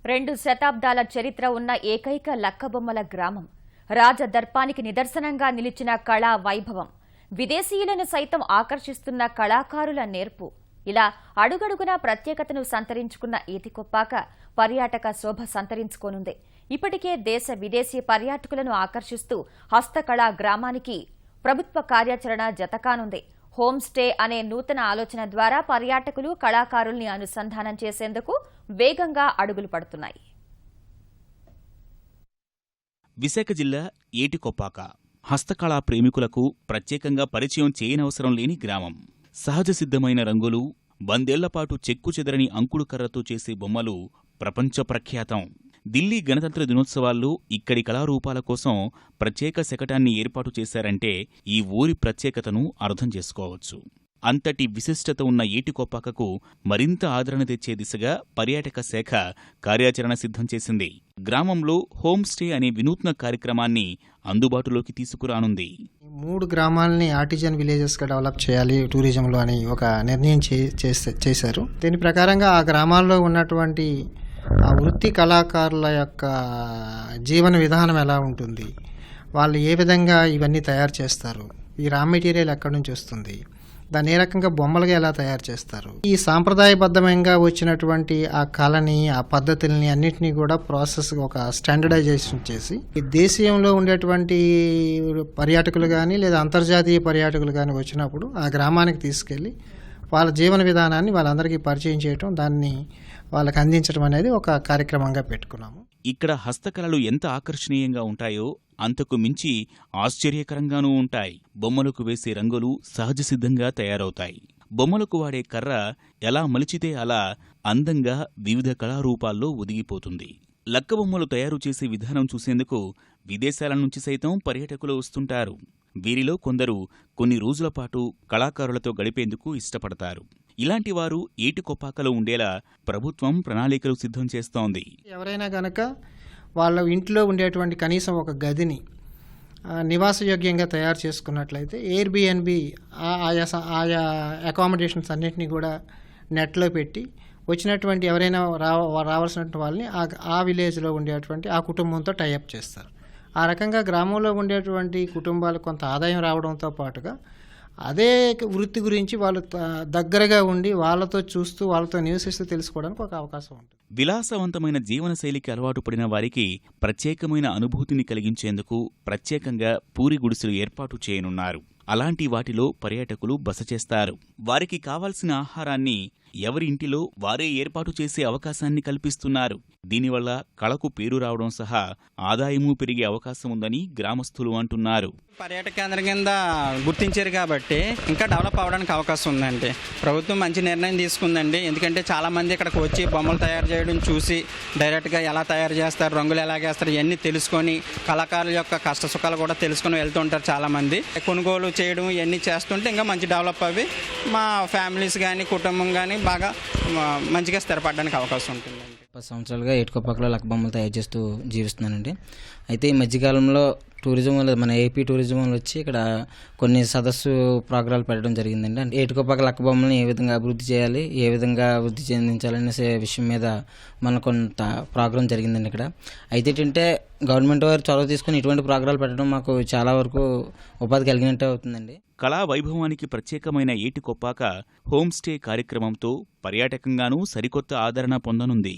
2 శతాబ్దాల చరిత్ర ఉన్న ఏకైక లక్కబొమ్మల గ్రామం. రాజదర్పానికి నిదర్శనంగా నిలిచిన కళా వైభవం. విదేశీయులను సైతం ఆకర్షిస్తున్న కళాకారుల నేర్పు. ఇలా అడుగడుగునా ప్రత్యేకతను సంతరించుకున్న ఈతికొప్పాక పర్యాటక శోభ సంతరించుకోనుంది. ఇప్పటికే దేశ విదేశీ పర్యాటకులను ఆకర్షిస్తూ హస్తకళా గ్రామానికి ప్రభుత్వ కార్యాచరణ జతకానుంది. హోమ్ స్టే అనే నూతన ఆలోచన ద్వారా పర్యాటకులు కళాకారుల్ని అనుసంధానం చేసేందుకు వేగంగా అడుగులు పడుతున్నాయి. విశాఖ జిల్లా ఏటికొప్పాక హస్తకళా ప్రేమికులకు ప్రత్యేకంగా పరిచయం చేయనవసరం లేని గ్రామం. సహజ సిద్ధమైన రంగులు, వందేళ్లపాటు చెక్కుచెదరని అంకుడుకర్రతో చేసే బొమ్మలు ప్రపంచ ప్రఖ్యాతం. ఢిల్లీ గణతంత్ర దినోత్సవాల్లో ఇక్కడి కళారూపాల కోసం ప్రత్యేక శకటాన్ని ఏర్పాటు చేశారంటే ఈ ఊరి ప్రత్యేకతను అర్థం చేసుకోవచ్చు. అంతటి విశిష్టత ఉన్న ఏటికొప్పాకకు మరింత ఆదరణ తెచ్చే దిశగా పర్యాటక శాఖ కార్యాచరణ సిద్ధం చేసింది. గ్రామంలో హోమ్ స్టే అనే వినూత్న కార్యక్రమాన్ని అందుబాటులోకి తీసుకురానుంది. 3 గ్రామాలని ఆర్టిజన్ విలేజెస్గా డెవలప్ చేయాలి టూరిజంలో అని ఒక నిర్ణయం చేశారు. దీని ప్రకారంగా ఆ గ్రామాల్లో ఉన్నటువంటి ఆ వృత్తి కళాకారుల యొక్క జీవన విధానం ఎలా ఉంటుంది, వాళ్ళు ఏ విధంగా ఇవన్నీ తయారు చేస్తారు, ఈ రా మెటీరియల్ ఎక్కడి నుంచి వస్తుంది, దాన్ని ఏ రకంగా బొమ్మలుగా ఎలా తయారు చేస్తారు, ఈ సాంప్రదాయబద్ధంగా వచ్చినటువంటి ఆ కళని, ఆ పద్ధతుల్ని అన్నింటినీ కూడా ప్రాసెస్ ఒక స్టాండర్డైజేషన్ చేసి ఈ దేశీయంలో ఉండేటువంటి పర్యాటకులు కానీ లేదా అంతర్జాతీయ పర్యాటకులు కానీ వచ్చినప్పుడు ఆ గ్రామానికి తీసుకెళ్ళి వాళ్ళ జీవన విధానాన్ని వాళ్ళందరికీ పరిచయం చేయటం, దాన్ని వాళ్ళకి అందించడం అనేది ఒక కార్యక్రమంగా పెట్టుకున్నాము. ఇక్కడ హస్తకళలు ఎంత ఆకర్షణీయంగా ఉంటాయో అంతకు మించి ఆశ్చర్యకరంగానూ ఉంటాయి. బొమ్మలకు వేసే రంగులు సహజసిద్ధంగా తయారవుతాయి. బొమ్మలకు వాడే కర్ర ఎలా మలిచితే అలా అందంగా వివిధ కళారూపాల్లో ఒదిగిపోతుంది. లక్కబొమ్మలు తయారు చేసే విధానం చూసేందుకు విదేశాల నుంచి సైతం పర్యాటకులు వస్తుంటారు. వీరిలో కొందరు కొన్ని రోజుల పాటు కళాకారులతో గడిపేందుకు ఇష్టపడతారు. ఇలాంటి వారు ఏటికొప్పాకలో ఉండేలా ప్రభుత్వం ప్రణాళికలు సిద్ధం చేస్తోంది. ఎవరైనా గనక వాళ్ళ ఇంట్లో ఉండేటువంటి కనీసం ఒక గదిని నివాసయోగ్యంగా తయారు చేసుకున్నట్లయితే ఎయిర్బిఎన్బి ఆయా అకామిడేషన్స్ అన్నింటినీ కూడా నెట్లో పెట్టి వచ్చినటువంటి ఎవరైనా రావాల్సినటువంటి వాళ్ళని ఆ విలేజ్లో ఉండేటువంటి ఆ కుటుంబంతో టైఅప్ చేస్తారు. ఆ రకంగా గ్రామంలో ఉండేటువంటి కుటుంబాలకు కొంత ఆదాయం రావడంతో పాటుగా అదే వృత్తి గురించి వాళ్ళు దగ్గరగా ఉండి వాళ్ళతో చూస్తూ వాళ్ళతో నివసిస్తూ తెలుసుకోవడానికి ఒక అవకాశం ఉంటుంది. విలాసవంతమైన జీవనశైలికి అలవాటు పడిన వారికి ప్రత్యేకమైన అనుభూతిని కలిగించేందుకు ప్రత్యేకంగా పూరి గుడిసెలు ఏర్పాటు చేయనున్నారు. అలాంటి వాటిలో పర్యాటకులు బస చేస్తారు. వారికి కావాల్సిన ఆహారాన్ని ఎవరి ఇంటిలో వారే ఏర్పాటు చేసే అవకాశాన్ని కల్పిస్తున్నారు. దీనివల్ల కళకు పేరు రావడం సహా ఆదాయమూ పెరిగే అవకాశం ఉందని గ్రామస్తులు అంటున్నారు. పర్యాటక కేంద్రం కింద గుర్తించారు కాబట్టి ఇంకా డెవలప్ అవ్వడానికి అవకాశం ఉందండి. ప్రభుత్వం మంచి నిర్ణయం తీసుకుందండి. ఎందుకంటే చాలామంది ఇక్కడికి వచ్చి బొమ్మలు తయారు చేయడం చూసి డైరెక్ట్గా ఎలా తయారు చేస్తారు, రంగులు ఎలాగేస్తారు ఇవన్నీ తెలుసుకొని కళాకారుల యొక్క కష్ట సుఖాలు కూడా తెలుసుకొని వెళ్తుంటారు. చాలామంది కొనుగోలు చేయడం ఇవన్నీ చేస్తుంటే ఇంకా మంచి డెవలప్ అవి మా ఫ్యామిలీస్ కానీ కుటుంబం కానీ బాగా మంచిగా స్థిరపడడానికి అవకాశం ఉంటుంది. 10 సంవత్సరాలుగా ఏటికొప్పాకలో లక్క బొమ్మలు తయారు చేస్తూ జీవిస్తున్నానండి. అయితే ఈ మధ్యకాలంలో టూరిజం వాళ్ళు మన ఏపీ టూరిజం వాళ్ళు వచ్చి ఇక్కడ కొన్ని సదస్సు ప్రోగ్రాలు పెట్టడం జరిగిందండి. అంటే ఏటికొప్పాక లక్క బొమ్మల్ని ఏ విధంగా అభివృద్ధి చేయాలి, ఏ విధంగా అభివృద్ధి చెందించాలనే విషయం మీద మన కొంత ప్రోగ్రాం జరిగిందండి ఇక్కడ. అయితే ఏంటంటే గవర్నమెంట్ వారు చొరవ తీసుకుని ఇటువంటి ప్రోగ్రాలు పెట్టడం మాకు చాలా వరకు ఉపాధి కలిగినట్టే అవుతుందండి. కళా వైభవానికి ప్రత్యేకమైన ఏటికొప్పాక హోమ్ స్టే కార్యక్రమంతో పర్యాటకంగానూ సరికొత్త ఆదరణ పొందనుంది.